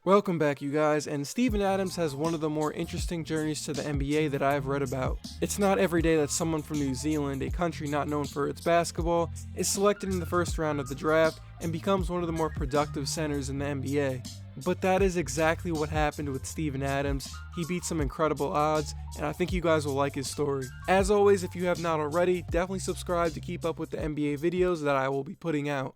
Welcome back, you guys, and Steven Adams has one of the more interesting journeys to the NBA that I have read about. It's not every day that someone from New Zealand, a country not known for its basketball, is selected in the first round of the draft and becomes one of the more productive centers in the NBA. But that is exactly what happened with Steven Adams. He beat some incredible odds, and I think you guys will like his story. As always, if you have not already, definitely subscribe to keep up with the NBA videos that I will be putting out.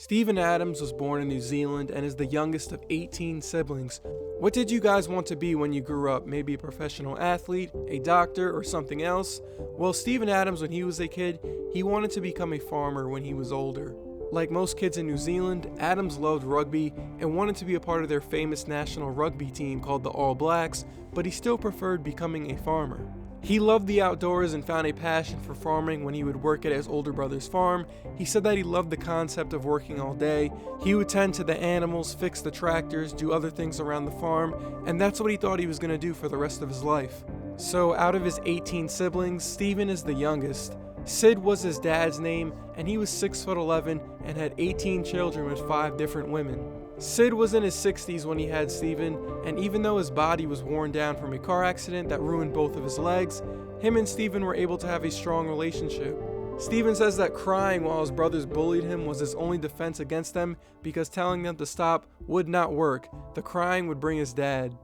Steven Adams was born in New Zealand and is the youngest of 18 siblings. What did you guys want to be when you grew up? Maybe a professional athlete, a doctor, or something else? Well, Steven Adams, when he was a kid, he wanted to become a farmer when he was older. Like most kids in New Zealand, Adams loved rugby and wanted to be a part of their famous national rugby team called the All Blacks, but he still preferred becoming a farmer. He loved the outdoors and found a passion for farming when he would work at his older brother's farm. He said that he loved the concept of working all day. He would tend to the animals, fix the tractors, do other things around the farm, and that's what he thought he was going to do for the rest of his life. So out of his 18 siblings, Steven is the youngest. Sid was his dad's name, and he was 6'11" and had 18 children with 5 different women. Sid was in his 60s when he had Steven, and even though his body was worn down from a car accident that ruined both of his legs, him and Steven were able to have a strong relationship. Steven says that crying while his brothers bullied him was his only defense against them because telling them to stop would not work. The crying would bring his dad.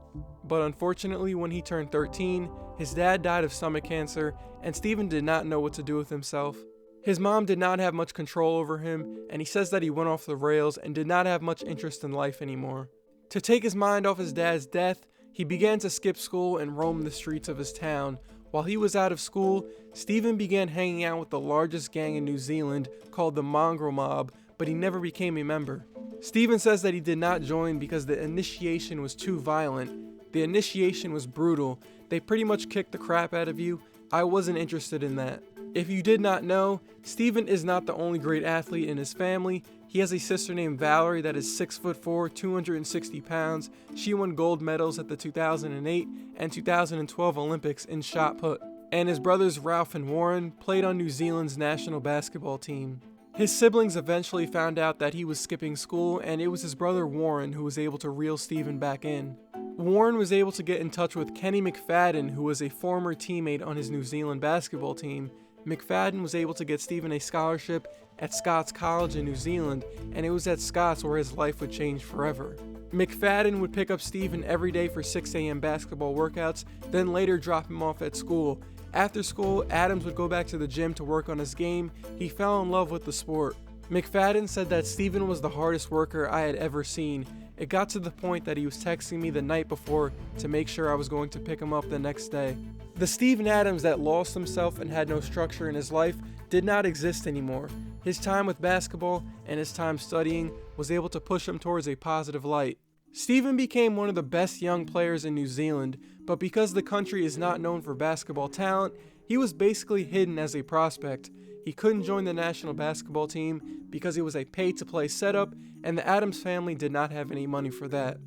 But unfortunately, when he turned 13, his dad died of stomach cancer, and Steven did not know what to do with himself. His mom did not have much control over him, and he says that he went off the rails and did not have much interest in life anymore. To take his mind off his dad's death, he began to skip school and roam the streets of his town. While he was out of school, Steven began hanging out with the largest gang in New Zealand called the Mongrel Mob, but he never became a member. Steven says that he did not join because the initiation was too violent. The initiation was brutal. They pretty much kicked the crap out of you. I wasn't interested in that. If you did not know, Steven is not the only great athlete in his family. He has a sister named Valerie that is 6'4", 260 pounds. She won gold medals at the 2008 and 2012 Olympics in shot put. And his brothers Ralph and Warren played on New Zealand's national basketball team. His siblings eventually found out that he was skipping school, and it was his brother Warren who was able to reel Steven back in. Warren was able to get in touch with Kenny McFadden, who was a former teammate on his New Zealand basketball team. McFadden was able to get Steven a scholarship at Scots College in New Zealand, and it was at Scots where his life would change forever. McFadden would pick up Steven every day for 6 a.m. basketball workouts, then later drop him off at school. After school, Adams would go back to the gym to work on his game. He fell in love with the sport. McFadden said that Steven was the hardest worker I had ever seen. It got to the point that he was texting me the night before to make sure I was going to pick him up the next day. The Steven Adams that lost himself and had no structure in his life did not exist anymore. His time with basketball and his time studying was able to push him towards a positive light. Steven became one of the best young players in New Zealand, but because the country is not known for basketball talent, he was basically hidden as a prospect. He couldn't join the national basketball team because it was a pay-to-play setup, and the Adams family did not have any money for that.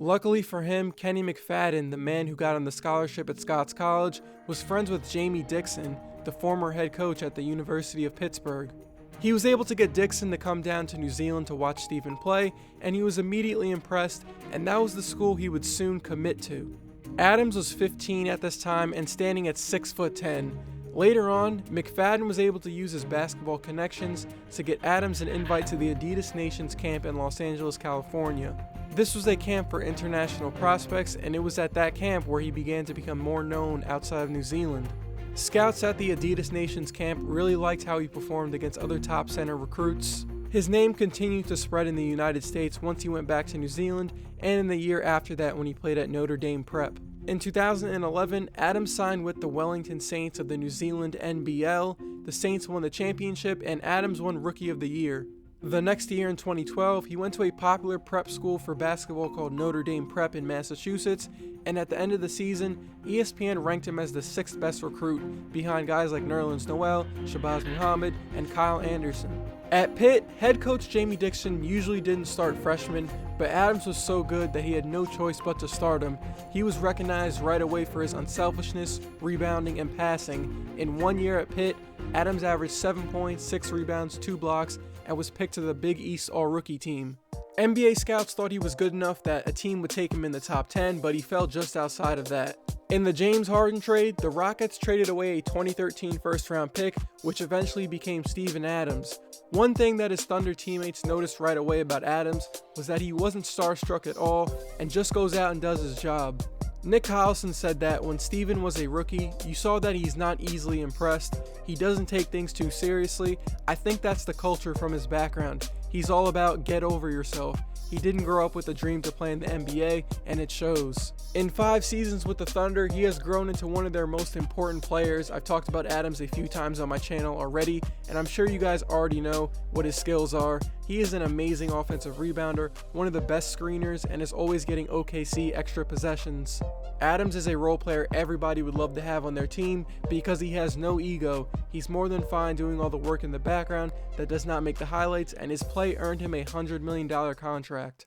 Luckily for him, Kenny McFadden, the man who got him the scholarship at Scots College, was friends with Jamie Dixon, the former head coach at the University of Pittsburgh. He was able to get Dixon to come down to New Zealand to watch Steven play, and he was immediately impressed, and that was the school he would soon commit to. Adams was 15 at this time and standing at 6'10". Later on, McFadden was able to use his basketball connections to get Adams an invite to the Adidas Nations camp in Los Angeles, California. This was a camp for international prospects, and it was at that camp where he began to become more known outside of New Zealand. Scouts at the Adidas Nations camp really liked how he performed against other top center recruits. His name continued to spread in the United States once he went back to New Zealand, and in the year after that when he played at Notre Dame Prep. In 2011, Adams signed with the Wellington Saints of the New Zealand NBL. The Saints won the championship, and Adams won Rookie of the Year. The next year in 2012, he went to a popular prep school for basketball called Notre Dame Prep in Massachusetts, and at the end of the season, ESPN ranked him as the 6th best recruit, behind guys like Nerlens Noel, Shabazz Muhammad, and Kyle Anderson. At Pitt, head coach Jamie Dixon usually didn't start freshmen, but Adams was so good that he had no choice but to start him. He was recognized right away for his unselfishness, rebounding, and passing. In 1 year at Pitt, Adams averaged 7 points, 6 rebounds, 2 blocks, and was picked to the Big East All-Rookie team. NBA scouts thought he was good enough that a team would take him in the top 10, but he fell just outside of that. In the James Harden trade, the Rockets traded away a 2013 first-round pick, which eventually became Steven Adams. One thing that his Thunder teammates noticed right away about Adams was that he wasn't starstruck at all and just goes out and does his job. Nick Collison said that when Steven was a rookie, you saw that he's not easily impressed, he doesn't take things too seriously. I think that's the culture from his background. He's all about get over yourself. He didn't grow up with a dream to play in the NBA, and it shows. In 5 seasons with the Thunder, he has grown into one of their most important players. I've talked about Adams a few times on my channel already, and I'm sure you guys already know what his skills are. He is an amazing offensive rebounder, one of the best screeners, and is always getting OKC extra possessions. Adams is a role player everybody would love to have on their team because he has no ego. He's more than fine doing all the work in the background that does not make the highlights, and his play earned him a $100 million contract.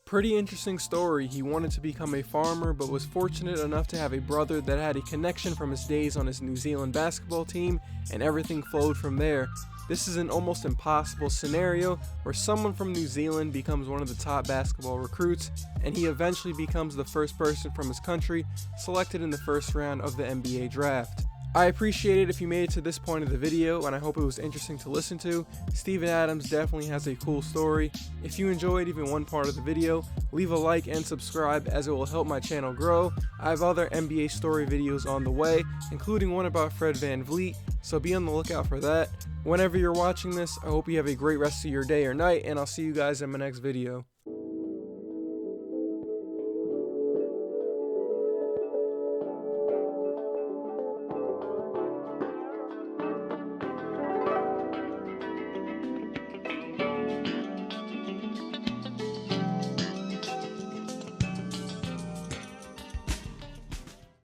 Pretty interesting story. He wanted to become a farmer but was fortunate enough to have a brother that had a connection from his days on his New Zealand basketball team, and everything flowed from there. This is an almost impossible scenario where someone from New Zealand becomes one of the top basketball recruits, and he eventually becomes the first person from his country selected in the first round of the NBA draft. I appreciate it if you made it to this point of the video, and I hope it was interesting to listen to. Steven Adams definitely has a cool story. If you enjoyed even one part of the video, leave a like and subscribe as it will help my channel grow. I have other NBA story videos on the way, including one about Fred VanVleet, so be on the lookout for that. Whenever you're watching this, I hope you have a great rest of your day or night, and I'll see you guys in my next video.